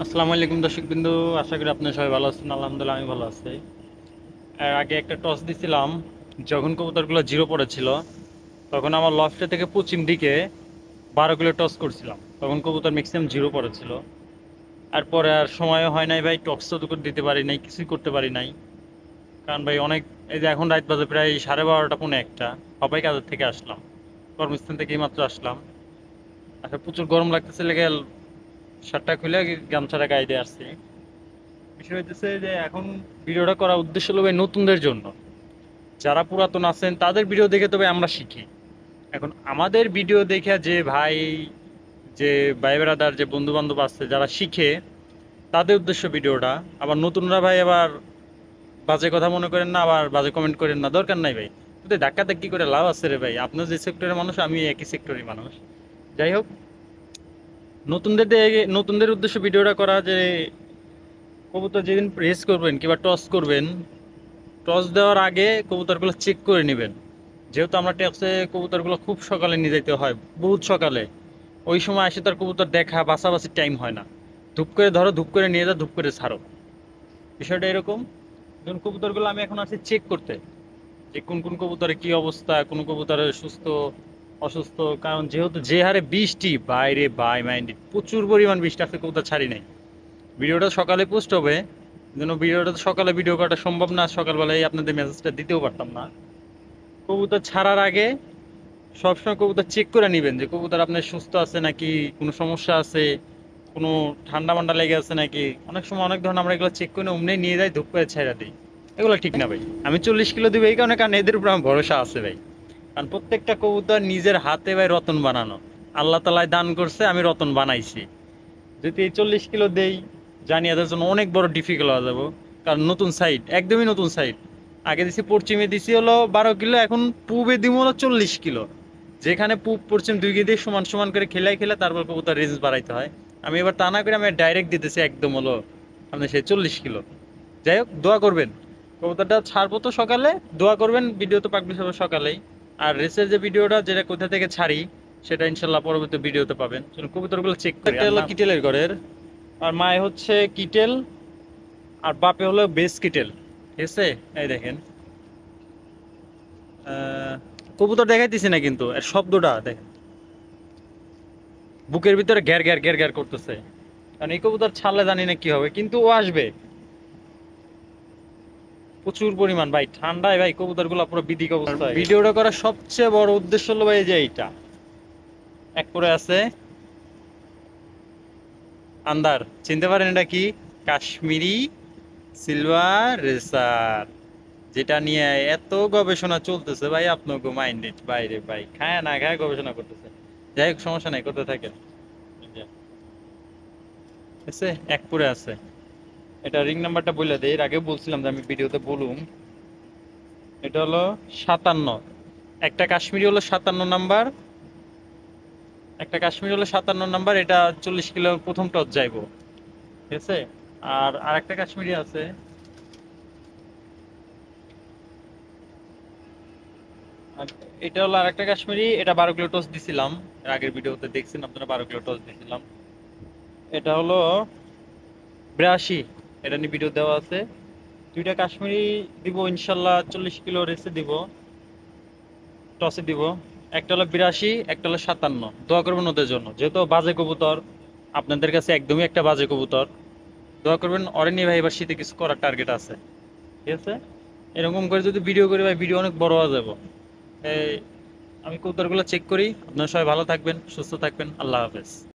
আসসালামু আলাইকুম দর্শকবৃন্দ, আশা করি আপনারা সবাই ভালো আছেন। আলহামদুলিল্লাহ আমি ভালো আছি। এর আগে একটা টস দিছিলাম, যখন কবুতরগুলো জিরো পড়েছিল তখন আমার লফটে থেকে পশ্চিম দিকে 12 কিলো টস করছিলাম, তখন কবুতর ম্যাক্সিমাম জিরো পড়েছিল। আর পরে আর সময়ও হয় নাই ভাই, টস তো দিতে পারি নাই, কিছুই করতে পারি নাই। কারণ ভাই অনেক, এই যে এখন রাত বাজে প্রায় 12:30 পৌনে একটা, সবাই কাজের থেকে আসলাম, কর্মস্থান থেকে মাত্র আসলাম। আসলে প্রচুর গরম লাগতেছে, লেগে শার্টটা খুলে গামছাটা গায়ে দিয়ে আসছি। বিষয় হচ্ছে যে এখন ভিডিওটা করার উদ্দেশ্য হলো ভাই নতুনদের জন্য। যারা পুরাতন আছেন তাদের ভিডিও দেখে তবে আমরা শিখি। এখন আমাদের ভিডিও দেখে যে ভাই, যে ভাই বেড়াদার, যে বন্ধু বান্ধব আছে যারা শিখে, তাদের উদ্দেশ্য ভিডিওটা। আবার নতুনরা ভাই আবার বাজে কথা মনে করেন না, আবার বাজে কমেন্ট করেন না, দরকার নাই ভাই। কিন্তু ধাক্কা ধাক্কি করে লাভ আছে রে ভাই, আপনার যে সেক্টরের মানুষ আমি একই সেক্টরের মানুষ। যাই হোক, নতুনদের উদ্দেশ্য ভিডিওটা করা যে কবুতর যেদিন প্রেস করবেন কিংবা টস করবেন, টস দেওয়ার আগে কবুতরগুলো চেক করে নেবেন। যেহেতু আমরা টসে কবুতরগুলো খুব সকালে নিয়ে যেতে হয়, বহুত সকালে। ওই সময় এসে তার কবুতর দেখা বাছাবাছির টাইম হয় না। ধূপ করে ধরো, ধূপ করে নিয়ে যাও, ধূপ করে ছাড়ো। বিষয়টা এরকম। ধরুন কবুতরগুলো আমি এখন আছি চেক করতে, যে কোন কোন কবুতরের কি অবস্থা, কোন কবুতরের সুস্থ অসুস্থ। কারণ যেহেতু যে হারে বৃষ্টি বাইরে, বাই মাইন্ড প্রচুর পরিমাণ বৃষ্টি, আজকে কবুতর ছাড়ি নাই। ভিডিওটা সকালে পোস্ট হবে, যেন ভিডিওটা তো সকালে ভিডিও করাটা সম্ভব না, সকালবেলায় আপনাদের মেসেজটা দিতেও পারতাম না। কবুতর ছাড়ার আগে সবসময় কবুতর চেক করে নেবেন যে কবুতর আপনার সুস্থ আছে নাকি, কোনো সমস্যা আছে, কোনো ঠান্ডা মান্ডা লেগে আছে নাকি। অনেক সময় অনেক ধরনের আমরা এগুলো চেক করে অমনি নিয়ে যাই, ধূপ করে ছেড়ে দিই। এগুলো ঠিক না ভাই। আমি 40 কিলো দিব এই কারণে, কারণ এদের উপর আমার ভরসা আছে ভাই। কারণ প্রত্যেকটা কবুতর নিজের হাতে ভাই রতন বানানো, আল্লাহ তাআলাই দান করছে, আমি রতন বানাইছি। যদি এই 40 কিলো দেই, জানি এদের জন্য অনেক বড় ডিফিকাল্ট হয়ে যাবো। কারণ নতুন সাইড, একদমই নতুন সাইড। আগে দিছি পশ্চিমে দিছি হলো 12 কিলো, এখন পূবে দিব হলো 40 কিলো। যেখানে পূব পশ্চিম দুই দিয়ে সমান সমান করে খেলাই খেলে তারপর কবুতর রেঞ্জ বাড়াইতে হয়। আমি এবার তা না করে আমি ডাইরেক্ট দিতেছি একদম হলো আপনি সেই 40 কিলো। যাই হোক, দোয়া করবেন। কবুতরটা ছাড়বো তো সকালে, দোয়া করবেন, ভিডিও তো পাবলিশ হবে সকালেই। আর রেসের যে ভিডিওটা, যেটা কোথা থেকে ছাড়ি, সেটা ইনশাল্লাহ পরবর্তী ভিডিওতে পাবেন। চলুন কবুতরগুলো চেক করি। একটা হলো কিটেলের ঘরের, আর মায়ে হচ্ছে কিটেল, আর বাপে হলো বেস কিটেল। ঠিক আছে, এই দেখেন। কবুতর দেখাইতেছি না কিন্তু এর শব্দটা দেখেন, বুকের ভিতরে গ্যার গ্যার গ্যার গ্যার করতেছে। কারণ এই কবুতর ছাড়লে জানি না কি হবে, কিন্তু ও আসবে। প্রচুর পরিমাণ ভাই ঠান্ডায় ভাই কবুতর গুলা পুরো বিধিক অবস্থা। ভিডিওটা করার সবচেয়ে বড় উদ্দেশ্য হলো ভাই এই যে এইটা এক করে আছে আন্দার, চিনতে পারেন এটা কি? কাশ্মীরি সিলভার রেসার, যেটা নিয়ে এত গবেষণা চলতেছে ভাই, আপনাকে মাইন্ডেড বাইরে ভাই, খায় না খায় গবেষণা করতেছে। যাই হোক, সমস্যা নাই, করতে থাকেন। এই যে, আছে এক করে আছে। এটা রিং নাম্বারটা বলে দেই, এর আগে বলছিলাম যে আমি ভিডিওতে বলুম। এটা হলো 57। একটা কাশ্মীরি হলো 57 নাম্বার, একটা কাশ্মীরি হলো 57 নাম্বার। এটা 40 কিলো প্রথম টস যাইবো। ঠিক আছে। আর আরেকটা কাশ্মীরি আছে, আর এটা হলো আরেকটা কাশ্মীরি, এটা 12 কিলো টস দিছিলাম। এর আগের ভিডিওতে দেখছেন আপনারা, 12 কিলো টস দিছিলাম। এটা হলো 82, এটা নিয়ে ভিডিও দেওয়া আছে। দুইটা কাশ্মীরি দিব ইনশাল্লাহ, 40 কিলো রেসে দিব, টসে দিব। একটা হলো 82, একটা হলো 57। দোয়া করবেন ওদের জন্য, যেহেতু বাজে কবুতর, আপনাদের কাছে একদমই একটা বাজে কবুতর। দোয়া করবেন, ওরে নিয়ে ভাই এবার শীতে কিছু করার টার্গেট আছে। ঠিক আছে। এরকম করে যদি ভিডিও করি ভাই, ভিডিও অনেক বড় হয়ে যাবো। এই, আমি কবুতরগুলো চেক করি। আপনারা সবাই ভালো থাকবেন, সুস্থ থাকবেন, আল্লাহ হাফেজ।